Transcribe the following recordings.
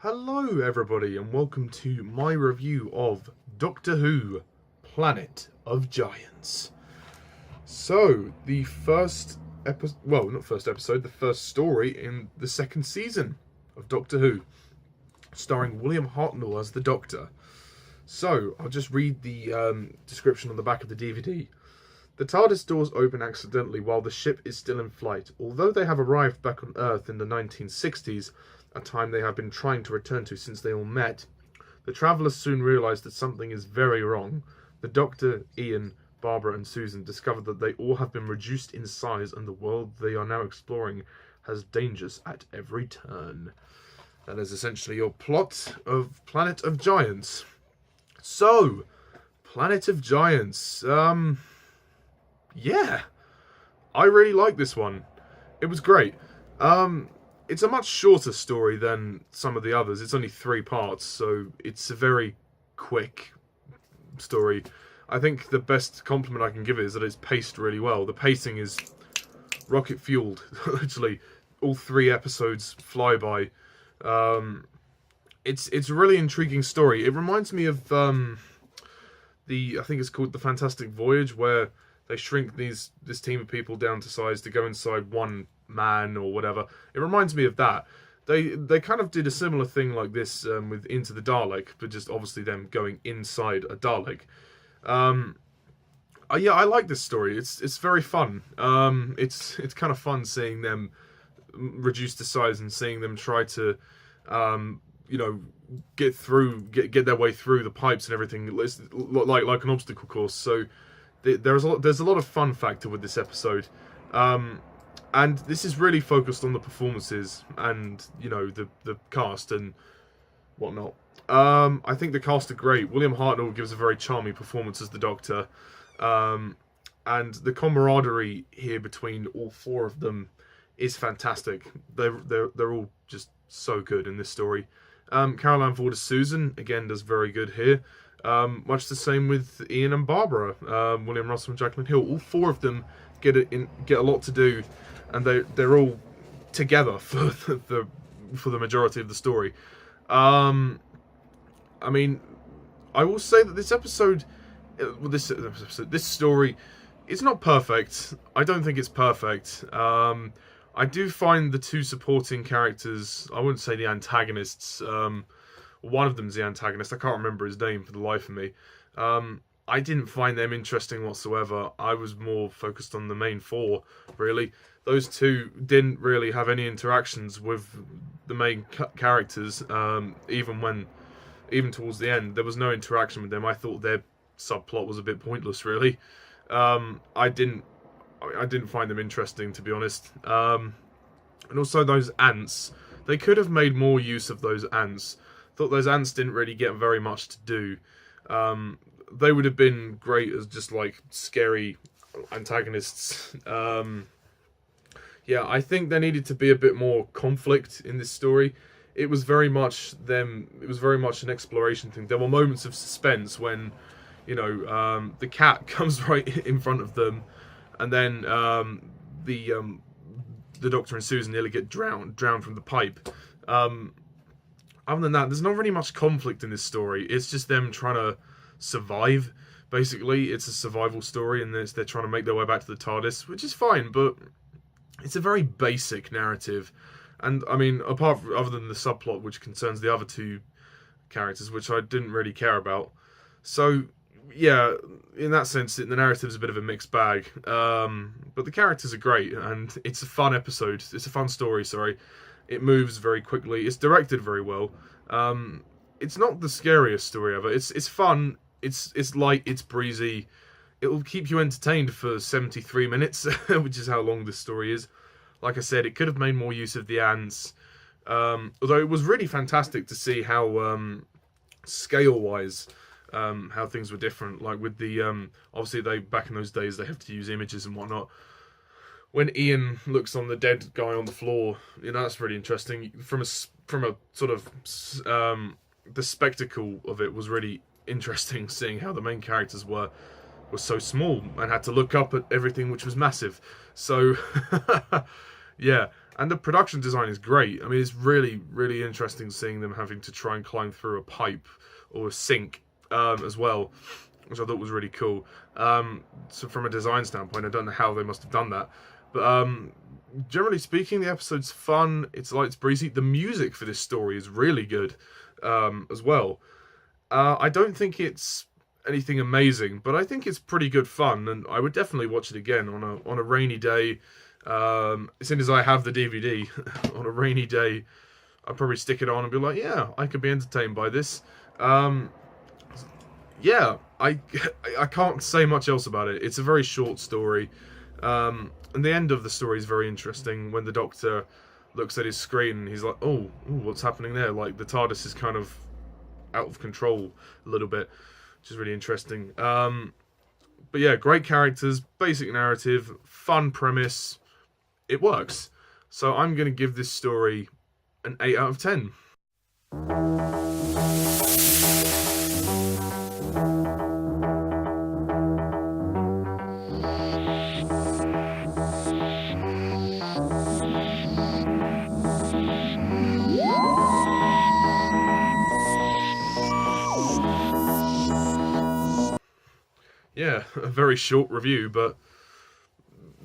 Hello everybody and welcome to my review of Doctor Who, Planet of Giants. So, the first episode, the first story in the second season of Doctor Who, starring William Hartnell as the Doctor. So, I'll just read the description on the back of the DVD. The TARDIS doors open accidentally while the ship is still in flight. Although they have arrived back on Earth in the 1960s, a time they have been trying to return to since they all met, the travellers soon realise that something is very wrong. The Doctor, Ian, Barbara and Susan discover that they all have been reduced in size and the world they are now exploring has dangers at every turn. That is essentially your plot of Planet of Giants. So, Planet of Giants, yeah, I really like this one. It was great. It's a much shorter story than some of the others. It's only 3 parts, so it's a very quick story. I think the best compliment I can give it is that it's paced really well. The pacing is rocket-fueled, literally. All 3 episodes fly by. It's a really intriguing story. It reminds me of I think it's called The Fantastic Voyage, where they shrink this team of people down to size to go inside one man or whatever. It reminds me of that. They kind of did a similar thing like this with Into the Dalek, but just obviously them going inside a Dalek. Yeah, I like this story. It's very fun. It's kind of fun seeing them reduced to size and seeing them try to get their way through the pipes and everything. It's like an obstacle course. So there's a lot of fun factor with this episode. And this is really focused on the performances and, the cast and whatnot. I think the cast are great. William Hartnell gives a very charming performance as the Doctor. And the camaraderie here between all 4 of them is fantastic. They're all just so good in this story. Carole Ford as Susan, again, does very good here. Much the same with Ian and Barbara. William Russell and Jacqueline Hill. All 4 of them get a lot to do. And they're all together for the majority of the story. I mean, I will say that this story, it's not perfect. I don't think it's perfect. I do find the 2 supporting characters, I wouldn't say the antagonists. One of them's the antagonist. I can't remember his name for the life of me. I didn't find them interesting whatsoever. I was more focused on the main 4, really. Those 2 didn't really have any interactions with the main characters, even towards the end. There was no interaction with them. I thought their subplot was a bit pointless, really. I didn't find them interesting, to be honest. And also those ants. They could have made more use of those ants. Thought those ants didn't really get very much to do. They would have been great as just like scary antagonists. Yeah, I think there needed to be a bit more conflict in this story. It was very much an exploration thing. There were moments of suspense when, the cat comes right in front of them, and then the Doctor and Susan nearly get drowned from the pipe. Other than that, there's not really much conflict in this story. It's just them trying to survive. Basically, it's a survival story, and they're trying to make their way back to the TARDIS, which is fine, but it's a very basic narrative. And, I mean, other than the subplot, which concerns the other 2 characters, which I didn't really care about. So, yeah, in that sense, the narrative's a bit of a mixed bag. But the characters are great, and it's a fun episode. It's a fun story, sorry. It moves very quickly. It's directed very well. It's not the scariest story ever. It's fun. It's light. It's breezy. It'll keep you entertained for 73 minutes, which is how long this story is. Like I said, it could have made more use of the ants. Although it was really fantastic to see how scale-wise, how things were different. Like with the obviously they back in those days they have to use images and whatnot. When Ian looks on the dead guy on the floor, that's really interesting. From a sort of the spectacle of it was really interesting, seeing how the main characters were so small and had to look up at everything which was massive. So yeah, and the production design is great. I mean, it's really, really interesting seeing them having to try and climb through a pipe or a sink as well, which I thought was really cool. So from a design standpoint, I don't know how they must have done that. But generally speaking, the episode's fun. It's light, it's breezy. The music for this story is really good as well. I don't think it's anything amazing, but I think it's pretty good fun, and I would definitely watch it again on a rainy day. As soon as I have the DVD, on a rainy day, I'd probably stick it on and be like, yeah, I could be entertained by this. Yeah, I can't say much else about it. It's a very short story. And the end of the story is very interesting when the Doctor looks at his screen and he's like, oh, what's happening there? Like, the TARDIS is kind of out of control a little bit, which is really interesting. But yeah, great characters, basic narrative, fun premise. It works. So I'm going to give this story an 8 out of 10. Yeah, a very short review, but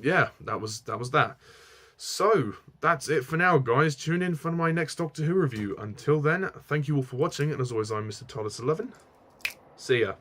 yeah, that was that. So, that's it for now, guys. Tune in for my next Doctor Who review. Until then, thank you all for watching, and as always, I'm Mr. TARDIS11. See ya.